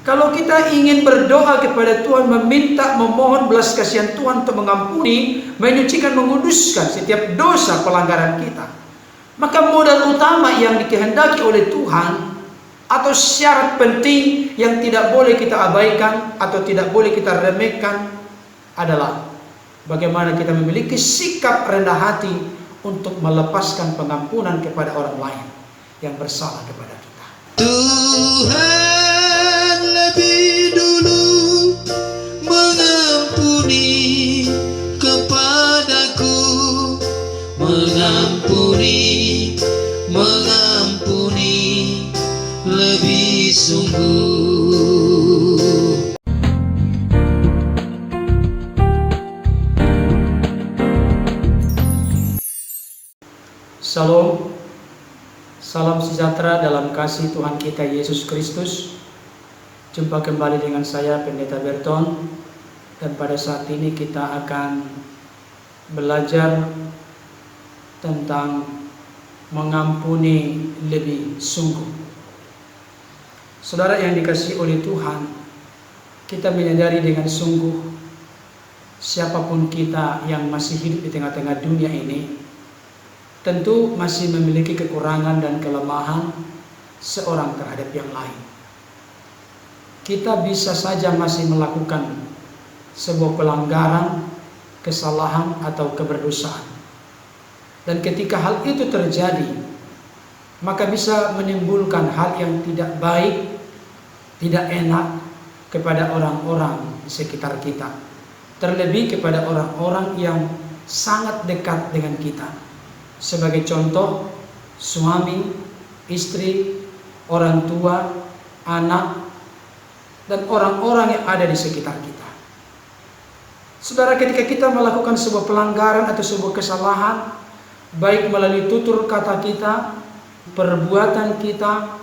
Kalau kita ingin berdoa kepada Tuhan, meminta, memohon belas kasihan Tuhan untuk mengampuni, menyucikan, menguduskan setiap dosa pelanggaran kita, maka modal utama yang dikehendaki oleh Tuhan atau syarat penting yang tidak boleh kita abaikan atau tidak boleh kita remehkan adalah bagaimana kita memiliki sikap rendah hati untuk melepaskan pengampunan kepada orang lain yang bersalah kepada kita. Tuhan lebih dulu mengampuni kepadaku, mengampuni lebih sungguh. Shalom, salam sejahtera dalam kasih Tuhan kita Yesus Kristus. Jumpa kembali dengan saya Pendeta Berton, dan pada saat ini kita akan belajar tentang mengampuni lebih sungguh. Saudara yang dikasihi oleh Tuhan, kita menyadari dengan sungguh siapapun kita yang masih hidup di tengah-tengah dunia ini tentu masih memiliki kekurangan dan kelemahan seorang terhadap yang lain. Kita bisa saja masih melakukan sebuah pelanggaran, kesalahan atau keberdosaan. Dan ketika hal itu terjadi, maka bisa menimbulkan hal yang tidak baik, tidak enak kepada orang-orang di sekitar kita. Terlebih kepada orang-orang yang sangat dekat dengan kita. Sebagai contoh, suami, istri, orang tua, anak, dan orang-orang yang ada di sekitar kita. Saudara, ketika kita melakukan sebuah pelanggaran atau sebuah kesalahan, baik melalui tutur kata kita, perbuatan kita,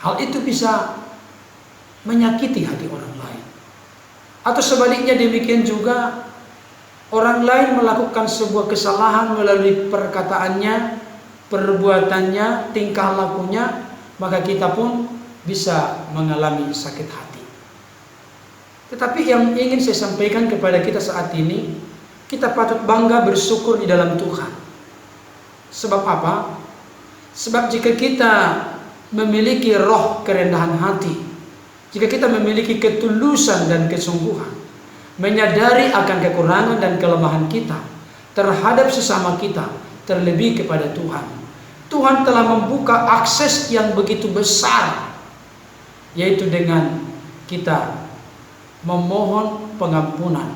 hal itu bisa menyakiti hati orang lain. Atau sebaliknya demikian juga, orang lain melakukan sebuah kesalahan melalui perkataannya, perbuatannya, tingkah lakunya, maka kita pun bisa mengalami sakit hati. Tetapi yang ingin saya sampaikan kepada kita saat ini, kita patut bangga bersyukur di dalam Tuhan. Sebab apa? Sebab jika kita memiliki roh kerendahan hati, jika kita memiliki ketulusan dan kesungguhan, menyadari akan kekurangan dan kelemahan kita terhadap sesama kita, terlebih kepada Tuhan. Tuhan telah membuka akses yang begitu besar, yaitu dengan kita memohon pengampunan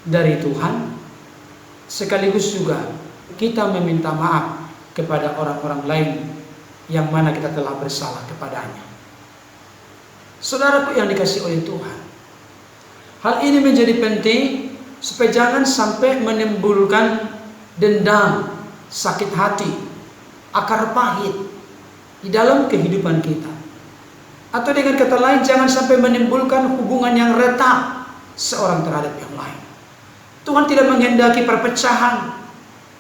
dari Tuhan, sekaligus juga kita meminta maaf kepada orang-orang lain yang mana kita telah bersalah kepadanya. Saudaraku yang dikasihi oleh Tuhan, hal ini menjadi penting supaya jangan sampai menimbulkan dendam, sakit hati, akar pahit di dalam kehidupan kita. Atau dengan kata lain, jangan sampai menimbulkan hubungan yang retak seorang terhadap yang lain. Tuhan tidak menghendaki perpecahan.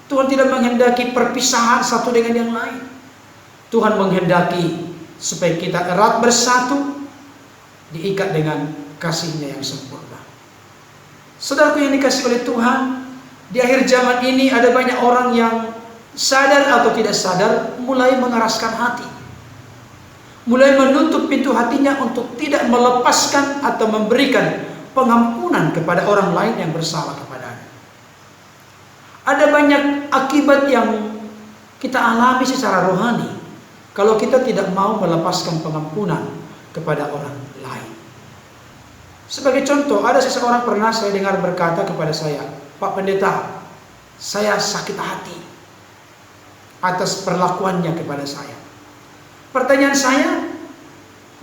Tuhan tidak menghendaki perpisahan satu dengan yang lain. Tuhan menghendaki supaya kita erat bersatu, diikat dengan kasih-Nya yang sempurna. Saudaraku yang dikasihi oleh Tuhan, di akhir zaman ini ada banyak orang yang sadar atau tidak sadar mulai mengeraskan hati, mulai menutup pintu hatinya untuk tidak melepaskan atau memberikan pengampunan kepada orang lain yang bersalah kepadanya. Ada banyak akibat yang kita alami secara rohani kalau kita tidak mau melepaskan pengampunan kepada orang lain. Sebagai contoh, ada seseorang pernah saya dengar berkata kepada saya, "Pak Pendeta, saya sakit hati atas perlakuannya kepada saya." Pertanyaan saya,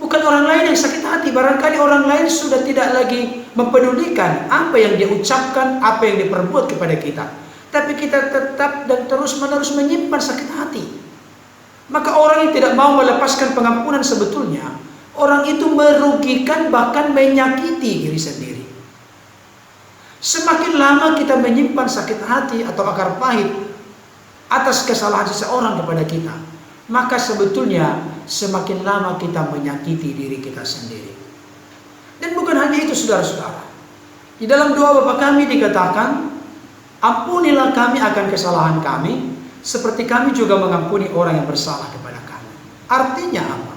bukan orang lain yang sakit hati. Barangkali orang lain sudah tidak lagi mempedulikan apa yang dia ucapkan, apa yang diperbuat kepada kita. Tapi kita tetap dan terus-menerus menyimpan sakit hati. Maka orang yang tidak mau melepaskan pengampunan sebetulnya, orang itu merugikan bahkan menyakiti diri sendiri. Semakin lama kita menyimpan sakit hati atau akar pahit atas kesalahan seseorang kepada kita, maka sebetulnya semakin lama kita menyakiti diri kita sendiri. Dan bukan hanya itu, saudara-saudara. Di dalam doa Bapa kami dikatakan, ampunilah kami akan kesalahan kami, seperti kami juga mengampuni orang yang bersalah kepada kami. Artinya apa?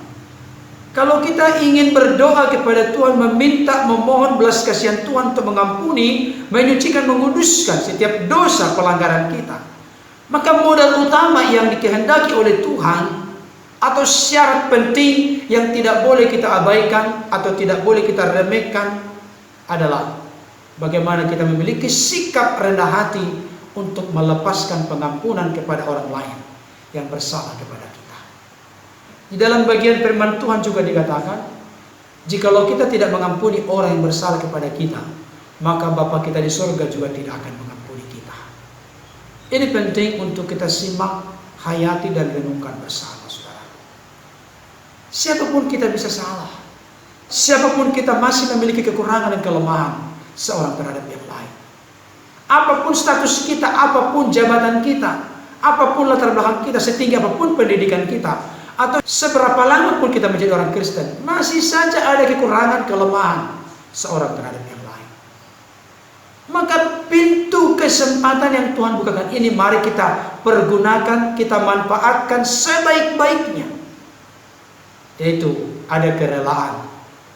Kalau kita ingin berdoa kepada Tuhan, meminta, memohon belas kasihan Tuhan untuk mengampuni, menyucikan, menguduskan setiap dosa pelanggaran kita, maka modal utama yang dikehendaki oleh Tuhan, atau syarat penting yang tidak boleh kita abaikan atau tidak boleh kita remehkan, adalah bagaimana kita memiliki sikap rendah hati untuk melepaskan pengampunan kepada orang lain yang bersalah kepada kita. Di dalam bagian firman Tuhan juga dikatakan, jikalau kita tidak mengampuni orang yang bersalah kepada kita, maka Bapa kita di surga juga tidak akan mengampuni kita. Ini penting untuk kita simak, hayati, dan renungkan bersama, saudara. Siapapun kita bisa salah, siapapun kita masih memiliki kekurangan dan kelemahan seorang terhadap yang lain. Apapun status kita, apapun jabatan kita, apapun latar belakang kita, setinggi apapun pendidikan kita, atau seberapa lama pun kita menjadi orang Kristen, masih saja ada kekurangan, kelemahan seorang terhadap yang lain. Maka pintu kesempatan yang Tuhan bukakan ini, mari kita pergunakan, kita manfaatkan sebaik-baiknya. Yaitu ada kerelaan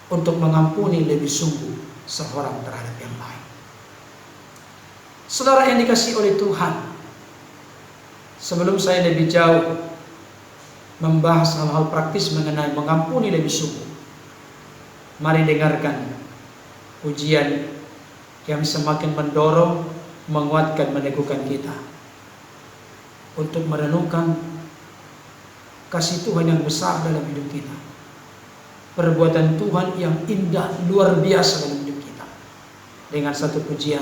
untuk mengampuni lebih sungguh seorang terhadap yang lain. Saudara yang dikasihi oleh Tuhan, sebelum saya lebih jauh membahas hal-hal praktis mengenai mengampuni lebih sungguh, mari dengarkan ujian yang semakin mendorong, menguatkan, meneguhkan kita untuk merenungkan kasih Tuhan yang besar dalam hidup kita, perbuatan Tuhan yang indah, luar biasa dalam hidup kita, dengan satu pujian,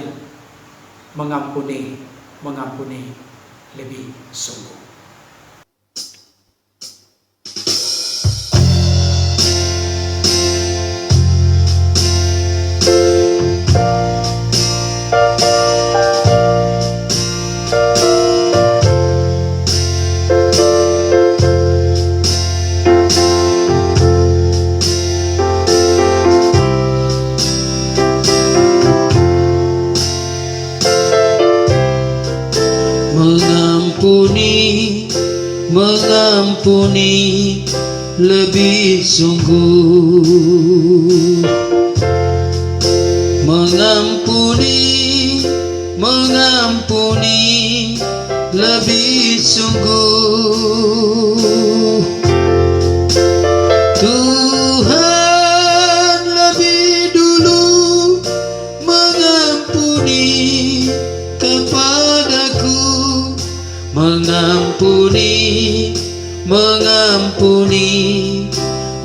mengampuni lebih sungguh. Mengampuni lebih sungguh, mengampuni lebih sungguh. Tuhan lebih dulu mengampuni kepadaku, mengampuni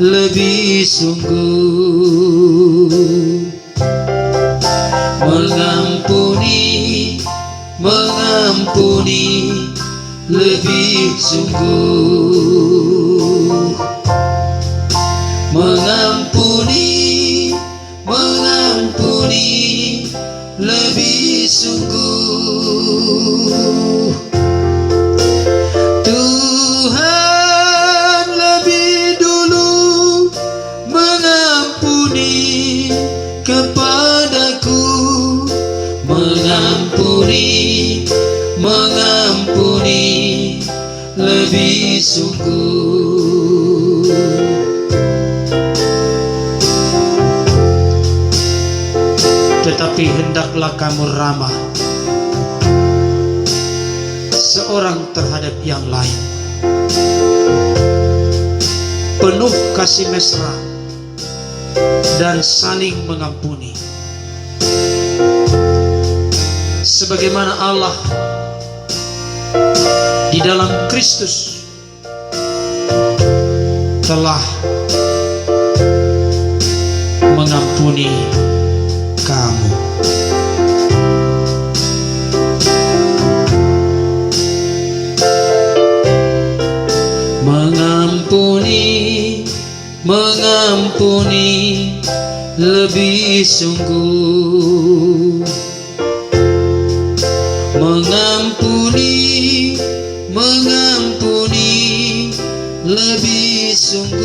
lebih sungguh, mengampuni lebih sungguh, mengampuni lebih sungguh. Tuhan lebih dulu mengampuni kepadaku, mengampuni lebih sungguh. Tetapi hendaklah kamu ramah seorang terhadap yang lain, penuh kasih mesra dan saling mengampuni, sebagaimana Allah di dalam Kristus telah mengampuni kamu. Mengampuni lebih sungguh, mengampuni lebih sungguh.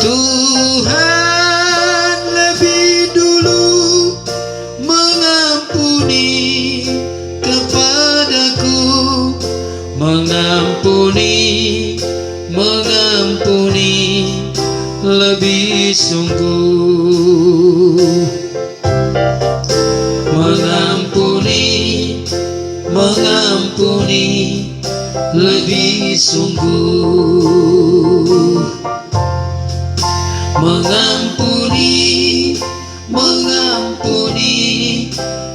Tuhan lebih dulu mengampuni kepadaku, mengampuni lebih sungguh. Mengampuni lebih sungguh. Mengampuni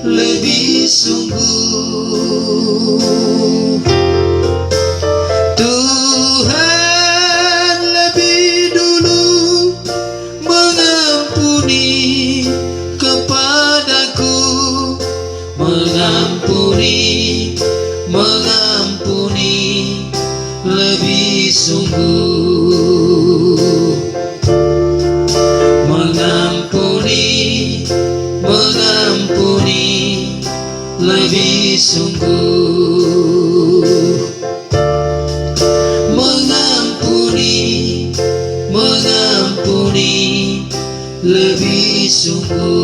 lebih sungguh. Tuhan lebih dulu mengampuni kepadaku, mengampuni lebih sungguh. Mengampuni lebih sungguh. Mengampuni lebih sungguh.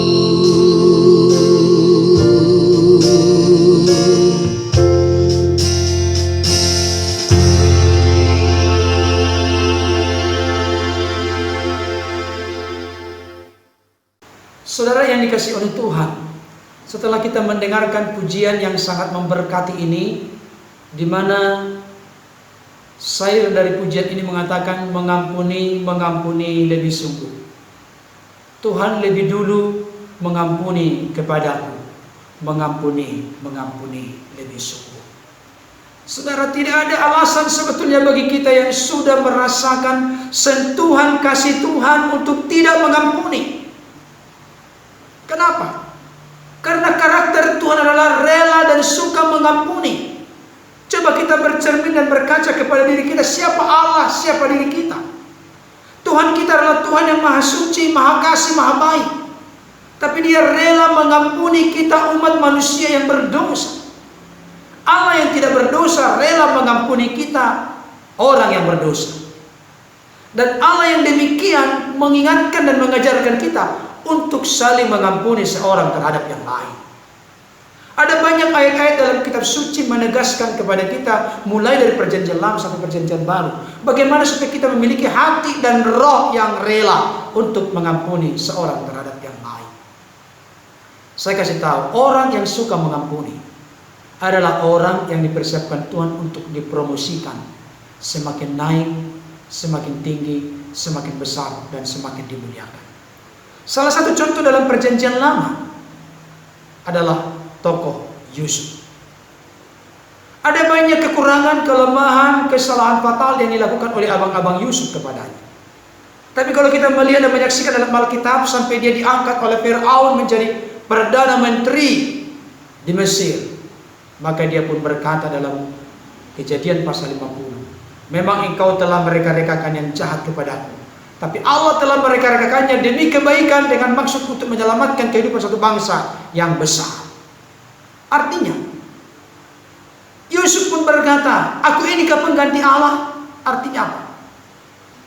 Saudara yang dikasihi oleh Tuhan, setelah kita mendengarkan pujian yang sangat memberkati ini, di mana sair dari pujian ini mengatakan mengampuni lebih sungguh. Tuhan lebih dulu mengampuni kepadaku, mengampuni lebih sungguh. Saudara, tidak ada alasan sebetulnya bagi kita yang sudah merasakan sentuhan kasih Tuhan untuk tidak mengampuni. Kenapa? Karena karakter Tuhan adalah rela dan suka mengampuni. Coba kita bercermin dan berkaca kepada diri kita, siapa Allah, siapa diri kita. Tuhan kita adalah Tuhan yang maha suci, maha kasih, maha baik. Tapi Dia rela mengampuni kita umat manusia yang berdosa. Allah yang tidak berdosa rela mengampuni kita orang yang berdosa. Dan Allah yang demikian mengingatkan dan mengajarkan kita untuk saling mengampuni seorang terhadap yang lain. Ada banyak ayat-ayat dalam kitab suci menegaskan kepada kita, mulai dari perjanjian lama sampai perjanjian baru, bagaimana supaya kita memiliki hati dan roh yang rela untuk mengampuni seorang terhadap yang lain. Saya kasih tahu, orang yang suka mengampuni adalah orang yang dipersiapkan Tuhan untuk dipromosikan, semakin naik, semakin tinggi, semakin besar, dan semakin dimuliakan. Salah satu contoh dalam perjanjian lama adalah tokoh Yusuf. Ada banyak kekurangan, kelemahan, kesalahan fatal yang dilakukan oleh abang-abang Yusuf kepadanya. Tapi kalau kita melihat dan menyaksikan dalam Alkitab, sampai dia diangkat oleh Firaun menjadi Perdana Menteri di Mesir, maka dia pun berkata dalam Kejadian pasal 50, memang engkau telah mereka-rekakan yang jahat kepadaku, tapi Allah telah mereka-rekakannya demi kebaikan dengan maksud untuk menyelamatkan kehidupan satu bangsa yang besar. Artinya, Yusuf pun berkata, aku inikah pengganti Allah? Artinya apa?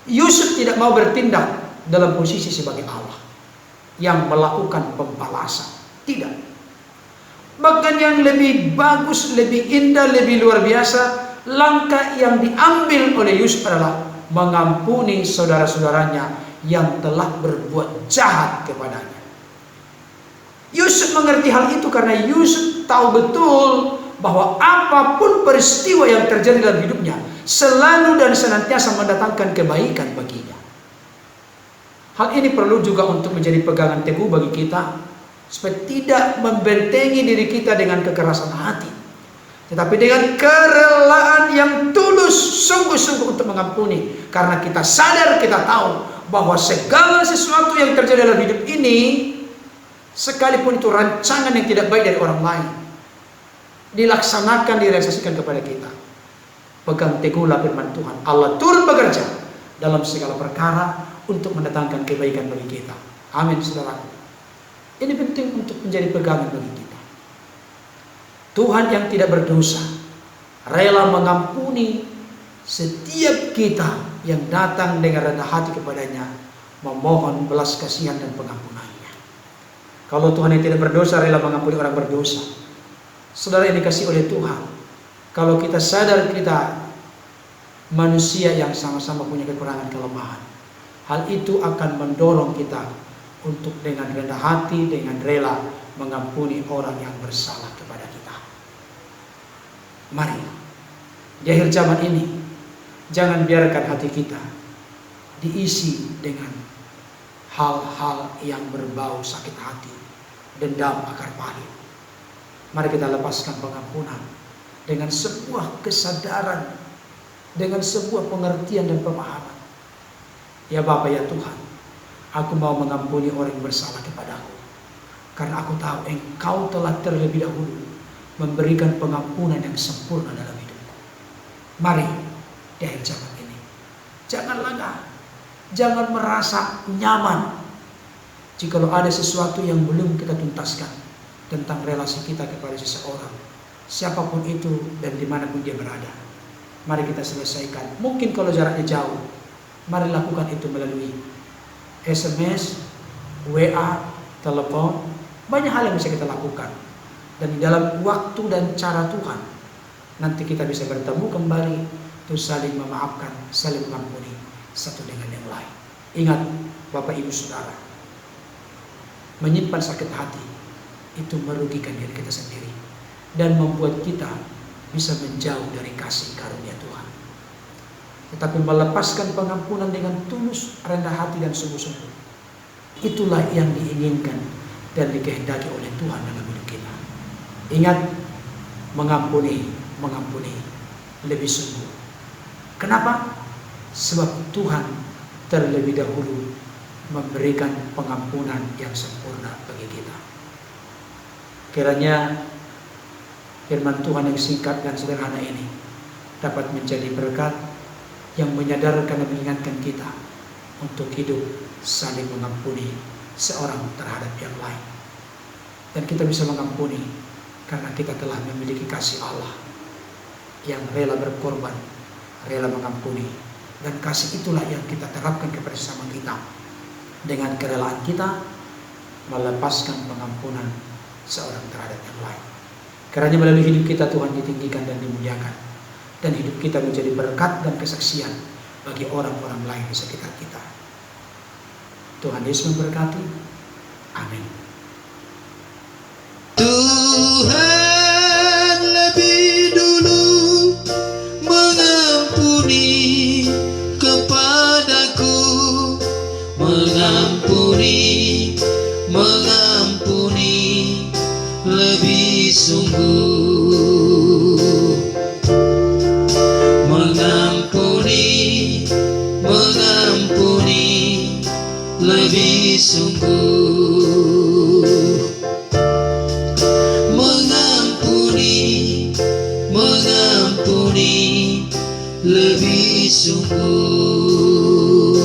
Yusuf tidak mau bertindak dalam posisi sebagai Allah yang melakukan pembalasan. Tidak. Bahkan yang lebih bagus, lebih indah, lebih luar biasa, langkah yang diambil oleh Yusuf adalah mengampuni saudara-saudaranya yang telah berbuat jahat kepadanya. Yusuf mengerti hal itu karena Yusuf tahu betul bahwa apapun peristiwa yang terjadi dalam hidupnya selalu dan senantiasa mendatangkan kebaikan baginya. Hal ini perlu juga untuk menjadi pegangan teguh bagi kita, supaya tidak membentengi diri kita dengan kekerasan hati, tetapi dengan kerelaan yang tulus, sungguh-sungguh untuk mengampuni. Karena kita sadar, kita tahu bahwa segala sesuatu yang terjadi dalam hidup ini, sekalipun itu rancangan yang tidak baik dari orang lain, dilaksanakan, direalisasikan kepada kita, pegang teguhlah firman Tuhan. Allah turut bekerja dalam segala perkara untuk mendatangkan kebaikan bagi kita. Amin, saudaraku. Ini penting untuk menjadi pegangan bagi kita. Tuhan yang tidak berdosa rela mengampuni setiap kita yang datang dengan rendah hati kepadanya, memohon belas kasihan dan pengampunannya. Kalau Tuhan yang tidak berdosa rela mengampuni orang berdosa, saudara yang dikasih oleh Tuhan, kalau kita sadar kita manusia yang sama-sama punya kekurangan kelemahan, hal itu akan mendorong kita untuk dengan rendah hati, dengan rela mengampuni orang yang bersalah kepada kita. Mari, di akhir zaman ini, jangan biarkan hati kita diisi dengan hal-hal yang berbau sakit hati, dendam, akar panik. Mari kita lepaskan pengampunan dengan sebuah kesadaran, dengan sebuah pengertian dan pemahaman. Ya Bapa, ya Tuhan, aku mau mengampuni orang yang bersalah kepadaku, karena aku tahu Engkau telah terlebih dahulu memberikan pengampunan yang sempurna dalam hidupku. Mari di akhir zaman ini, jangan lengah, jangan merasa nyaman jika ada sesuatu yang belum kita tuntaskan tentang relasi kita kepada seseorang, siapapun itu dan dimanapun dia berada. Mari kita selesaikan. Mungkin kalau jaraknya jauh, mari lakukan itu melalui SMS, WA, telepon. Banyak hal yang bisa kita lakukan. Dan di dalam waktu dan cara Tuhan, nanti kita bisa bertemu kembali, terus saling memaafkan, saling mengampuni satu dengan yang lain. Ingat Bapak Ibu Saudara, menyimpan sakit hati itu merugikan diri kita sendiri dan membuat kita bisa menjauh dari kasih karunia Tuhan. Tetapi melepaskan pengampunan dengan tulus, rendah hati dan sungguh-sungguh, itulah yang diinginkan dan dikehendaki oleh Tuhan dalam hidup kita. Ingat, mengampuni lebih sungguh. Kenapa? Sebab Tuhan terlebih dahulu memberikan pengampunan yang sempurna bagi kita. Kiranya firman Tuhan yang singkat dan sederhana ini dapat menjadi berkat yang menyadarkan dan mengingatkan kita untuk hidup saling mengampuni seorang terhadap yang lain. Dan kita bisa mengampuni karena kita telah memiliki kasih Allah yang rela berkorban, rela mengampuni. Dan kasih itulah yang kita terapkan kepada sesama kita dengan kerelaan kita melepaskan pengampunan seorang terhadap yang lain. Karena melalui hidup kita Tuhan ditinggikan dan dimuliakan, dan hidup kita menjadi berkat dan kesaksian bagi orang-orang lain di sekitar kita. Tuhan Yesus memberkati. Amin. Tuhan lebih dulu mengampuni kepadaku, mengampuni lebih sungguh, mengampuni lebih sungguh, mengampuni lebih sungguh.